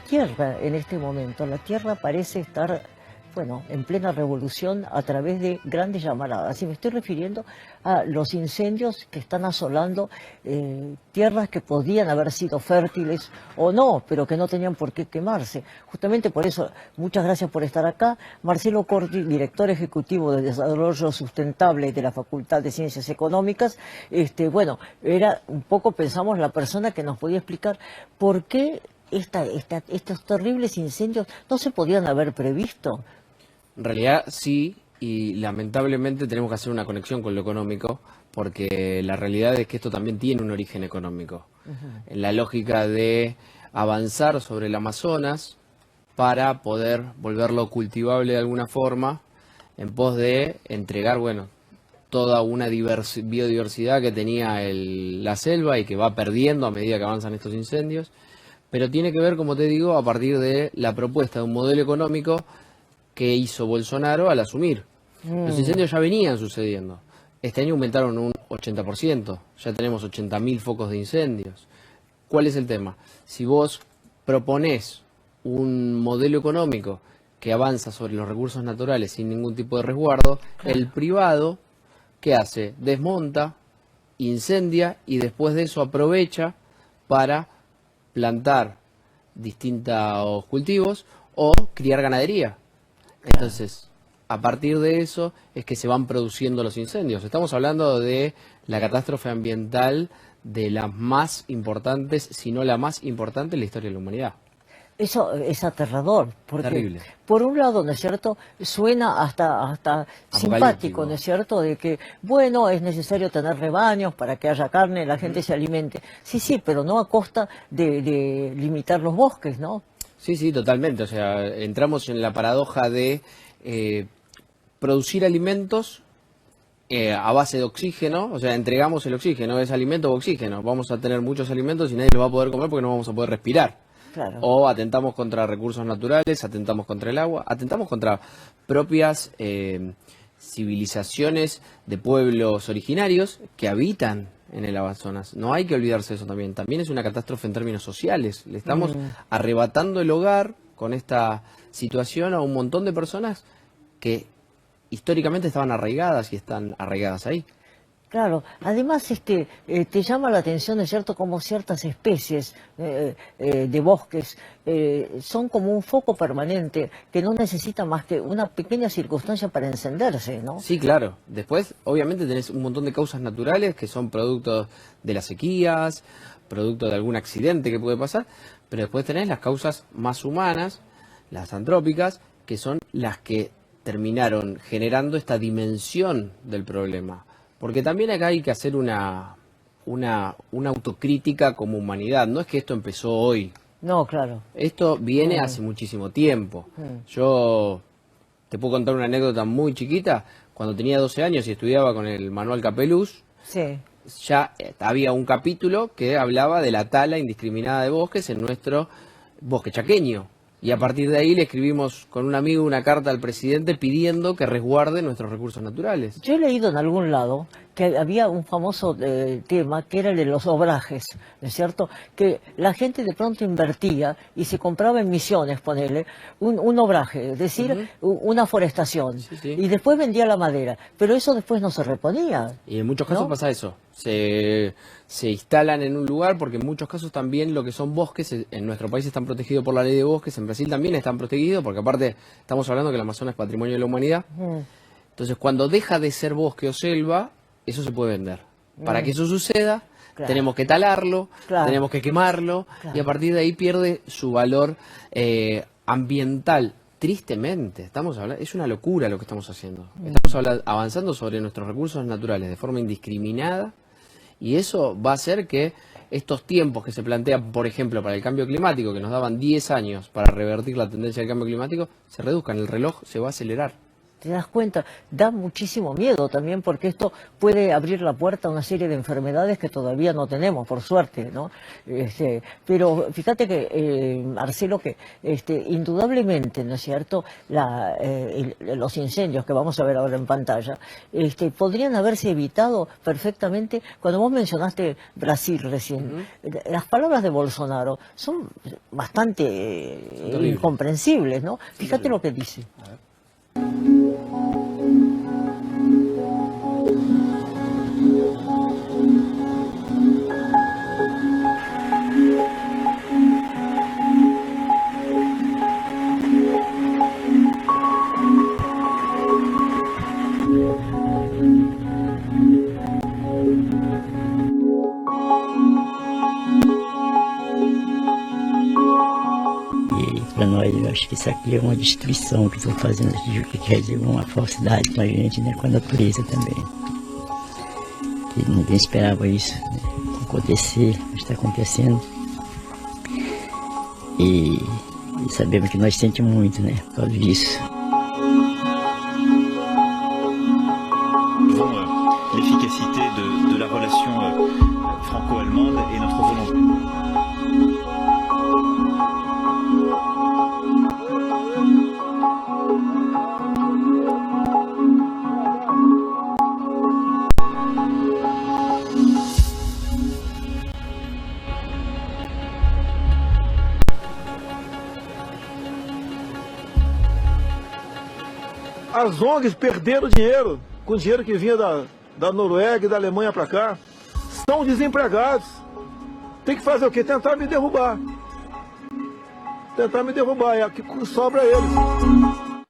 Tierra en este momento, la Tierra parece estar, bueno, en plena revolución a través de grandes llamaradas. Y me estoy refiriendo a los incendios que están asolando tierras que podían haber sido fértiles o no, pero que no tenían por qué quemarse. Justamente por eso, muchas gracias por estar acá. Marcelo Corti, director ejecutivo de Desarrollo Sustentable de la Facultad de Ciencias Económicas, bueno, era un poco, pensamos, la persona que nos podía explicar por qué estos terribles incendios no se podían haber previsto. En realidad sí, y lamentablemente tenemos que hacer una conexión con lo económico, porque la realidad es que esto también tiene un origen económico. En la lógica de avanzar sobre el Amazonas para poder volverlo cultivable de alguna forma, en pos de entregar, bueno, toda una biodiversidad que tenía la selva y que va perdiendo a medida que avanzan estos incendios. Pero tiene que ver, como te digo, a partir de la propuesta de un modelo económico que hizo Bolsonaro al asumir. Los incendios ya venían sucediendo. Este año aumentaron un 80%. Ya tenemos 80.000 focos de incendios. ¿Cuál es el tema? Si vos proponés un modelo económico que avanza sobre los recursos naturales sin ningún tipo de resguardo, el privado, ¿qué hace? Desmonta, incendia y después de eso aprovecha para plantar distintos cultivos o criar ganadería. Entonces, a partir de eso es que se van produciendo los incendios. Estamos hablando de la catástrofe ambiental de las más importantes, si no la más importante en la historia de la humanidad. Eso es aterrador, porque Terrible. Por un lado, ¿no es cierto?, suena hasta simpático, ¿no es cierto?, de que, bueno, es necesario tener rebaños para que haya carne, la gente se alimente. Sí, pero no a costa de limitar los bosques, ¿no? Sí, totalmente. O sea, entramos en la paradoja de producir alimentos a base de oxígeno. O sea, entregamos el oxígeno, es alimento o oxígeno. Vamos a tener muchos alimentos y nadie los va a poder comer porque no vamos a poder respirar. Claro. O atentamos contra recursos naturales, atentamos contra el agua, atentamos contra propias civilizaciones de pueblos originarios que habitan en el Amazonas. No hay que olvidarse de eso también. También es una catástrofe en términos sociales. Le estamos arrebatando el hogar con esta situación a un montón de personas que históricamente estaban arraigadas y están arraigadas ahí. Claro, además te llama la atención, ¿no es cierto?, como ciertas especies de bosques son como un foco permanente que no necesita más que una pequeña circunstancia para encenderse, ¿no? Sí, claro. Después, obviamente, tenés un montón de causas naturales que son productos de las sequías, producto de algún accidente que puede pasar, pero después tenés las causas más humanas, las antrópicas, que son las que terminaron generando esta dimensión del problema. Porque también acá hay que hacer una autocrítica como humanidad. No es que esto empezó hoy. No, claro. Esto viene hace muchísimo tiempo. Yo te puedo contar una anécdota muy chiquita. Cuando tenía 12 años y estudiaba con el Manuel Capeluz, ya había un capítulo que hablaba de la tala indiscriminada de bosques en nuestro bosque chaqueño. Y a partir de ahí le escribimos con un amigo una carta al presidente pidiendo que resguarde nuestros recursos naturales. Yo he leído en algún lado que había un famoso tema que era el de los obrajes, ¿no es cierto? Que la gente de pronto invertía y se compraba en Misiones, ponele, un obraje, es decir, una forestación. Y después vendía la madera, pero eso después no se reponía. Y en muchos casos pasa eso. Se instalan en un lugar porque en muchos casos también lo que son bosques en nuestro país están protegidos por la ley de bosques, en Brasil también están protegidos porque aparte estamos hablando que el Amazonas es patrimonio de la humanidad. Entonces cuando deja de ser bosque o selva, eso se puede vender. Para que eso suceda, tenemos que talarlo, tenemos que quemarlo y a partir de ahí pierde su valor ambiental. Tristemente, estamos hablando, es una locura lo que estamos haciendo. Estamos avanzando sobre nuestros recursos naturales de forma indiscriminada y eso va a hacer que estos tiempos que se plantean, por ejemplo, para el cambio climático, que nos daban 10 años para revertir la tendencia del cambio climático, se reduzcan, el reloj se va a acelerar. ¿Te das cuenta? Da muchísimo miedo también porque esto puede abrir la puerta a una serie de enfermedades que todavía no tenemos, por suerte, ¿no? Pero fíjate que, Marcelo, que indudablemente, ¿no es cierto?, los incendios que vamos a ver ahora en pantalla, podrían haberse evitado perfectamente. Cuando vos mencionaste Brasil recién, las palabras de Bolsonaro son bastante incomprensibles, ¿no? Fíjate lo que dice. Para nós, eu acho que isso aqui é uma destruição que estão fazendo aqui, que quer dizer uma falsidade com a gente, né, com a natureza também. Que ninguém esperava isso, né, acontecer, está acontecendo. E sabemos que nós sentimos muito, né, por causa disso. L'efficacité de la relation franco-allemande et notre volonté. As ONGs perderam dinheiro, com dinheiro que vinha da Noruega e da Alemanha para cá. Estão desempregados. Tem que fazer o quê? Tentar me derrubar. Tentar me derrubar, é o que sobra a eles.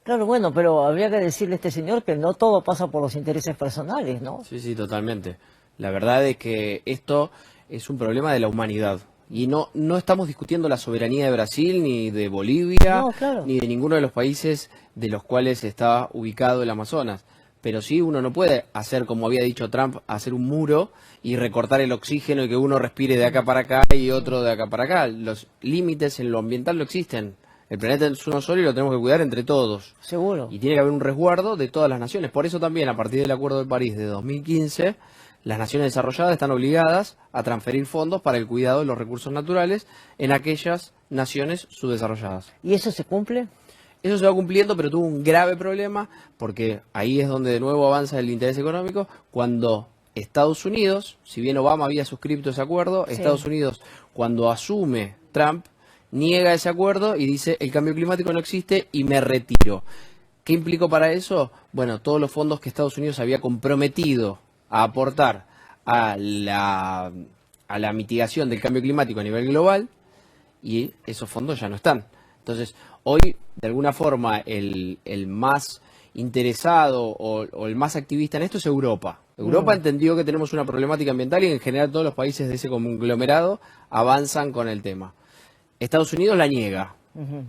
Claro, bueno, pero habría que decirle a este señor que no todo pasa por los intereses personales, ¿no? Sí, sí, totalmente. La verdad es que esto es un problema de la humanidad. Y no estamos discutiendo la soberanía de Brasil, ni de Bolivia, No, claro, ni de ninguno de los países de los cuales está ubicado el Amazonas. Pero sí, uno no puede hacer, como había dicho Trump, hacer un muro y recortar el oxígeno y que uno respire de acá para acá y otro de acá para acá. Los límites en lo ambiental no existen. El planeta es uno solo y lo tenemos que cuidar entre todos. seguro. Y tiene que haber un resguardo de todas las naciones. Por eso también, a partir del Acuerdo de París de 2015, las naciones desarrolladas están obligadas a transferir fondos para el cuidado de los recursos naturales en aquellas naciones subdesarrolladas. ¿Y eso se cumple? Eso se va cumpliendo, pero tuvo un grave problema, porque ahí es donde de nuevo avanza el interés económico, cuando Estados Unidos, si bien Obama había suscrito ese acuerdo, Sí. Estados Unidos, cuando asume Trump, niega ese acuerdo y dice el cambio climático no existe y me retiro. ¿Qué implicó para eso? Bueno, todos los fondos que Estados Unidos había comprometido a aportar a la mitigación del cambio climático a nivel global, y esos fondos ya no están. Entonces, hoy, de alguna forma, el más interesado o el más activista en esto es Europa. Europa entendió que tenemos una problemática ambiental y en general todos los países de ese conglomerado avanzan con el tema. Estados Unidos la niega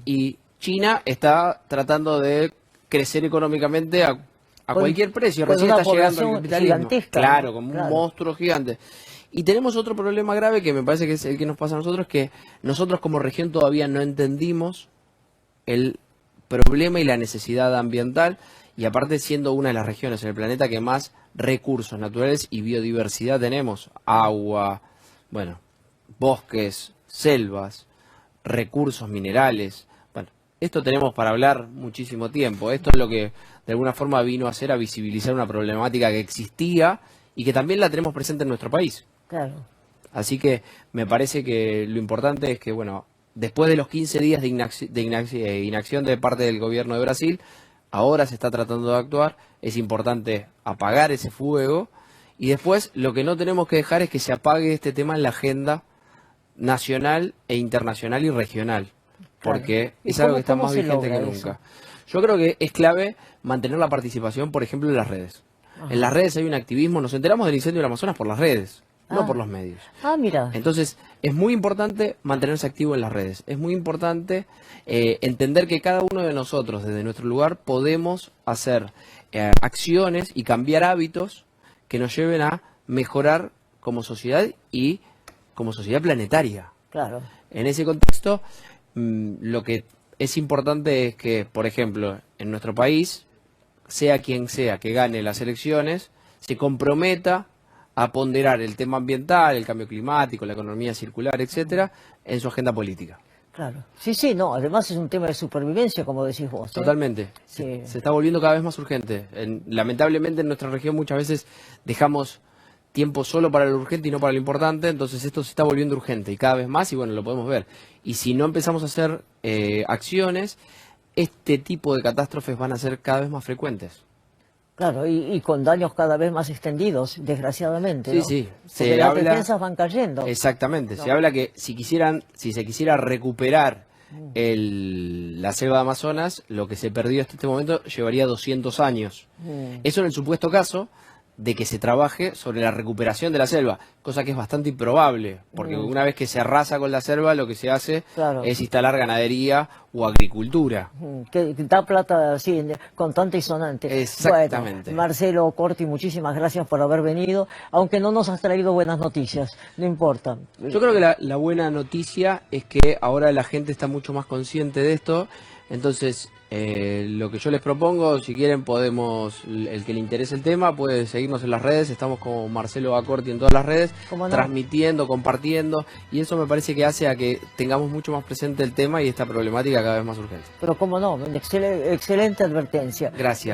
y China está tratando de crecer económicamente a cualquier precio. con Recién una está llegando al población capitalismo. gigantesca, Claro, ¿no? como Claro. un monstruo gigante. Y tenemos otro problema grave que me parece que es el que nos pasa a nosotros, que nosotros como región todavía no entendimos el problema y la necesidad ambiental, y aparte siendo una de las regiones en el planeta que más recursos naturales y biodiversidad tenemos, agua, bueno, bosques, selvas, recursos minerales. Bueno, esto tenemos para hablar muchísimo tiempo. Esto es lo que de alguna forma vino a hacer, a visibilizar una problemática que existía y que también la tenemos presente en nuestro país. Claro. Así que me parece que lo importante es que, bueno, después de los 15 días de inacción de parte del gobierno de Brasil, ahora se está tratando de actuar, es importante apagar ese fuego y después lo que no tenemos que dejar es que se apague este tema en la agenda nacional e internacional y regional, porque ¿Y es algo que está cómo más se vigente que logra nunca. eso? Yo creo que es clave mantener la participación, por ejemplo, en las redes. En las redes hay un activismo, nos enteramos del incendio del Amazonas por las redes, no por los medios. Ah, mira. Entonces, es muy importante mantenerse activo en las redes. Es muy importante entender que cada uno de nosotros, desde nuestro lugar, podemos hacer acciones y cambiar hábitos que nos lleven a mejorar como sociedad y como sociedad planetaria. Claro. En ese contexto, lo que es importante es que, por ejemplo, en nuestro país, sea quien sea que gane las elecciones, se comprometa a ponderar el tema ambiental, el cambio climático, la economía circular, etcétera, en su agenda política. Claro. Sí, sí, no, además es un tema de supervivencia, como decís vos. Totalmente. Sí. Se está volviendo cada vez más urgente. Lamentablemente en nuestra región muchas veces dejamos tiempo solo para lo urgente y no para lo importante, entonces esto se está volviendo urgente y cada vez más, y bueno, lo podemos ver. Y si no empezamos a hacer acciones, este tipo de catástrofes van a ser cada vez más frecuentes. Claro, y con daños cada vez más extendidos, desgraciadamente. Sí, ¿no? sí. Porque las defensas van cayendo. Exactamente. No. Se habla que si se quisiera recuperar la selva de Amazonas, lo que se perdió hasta este momento llevaría 200 años. Eso en el supuesto caso de que se trabaje sobre la recuperación de la selva, cosa que es bastante improbable, porque una vez que se arrasa con la selva, lo que se hace es instalar ganadería o agricultura. Que da plata así, contante y sonante. Exactamente. Bueno, Marcelo Corti, muchísimas gracias por haber venido, aunque no nos has traído buenas noticias, no importa. Yo creo que la buena noticia es que ahora la gente está mucho más consciente de esto, entonces lo que yo les propongo, si quieren podemos, el que le interese el tema puede seguirnos en las redes, estamos como Marcelo Acorti en todas las redes, ¿Cómo no? transmitiendo, compartiendo, y eso me parece que hace a que tengamos mucho más presente el tema y esta problemática cada vez más urgente. Pero cómo no, excelente advertencia. Gracias.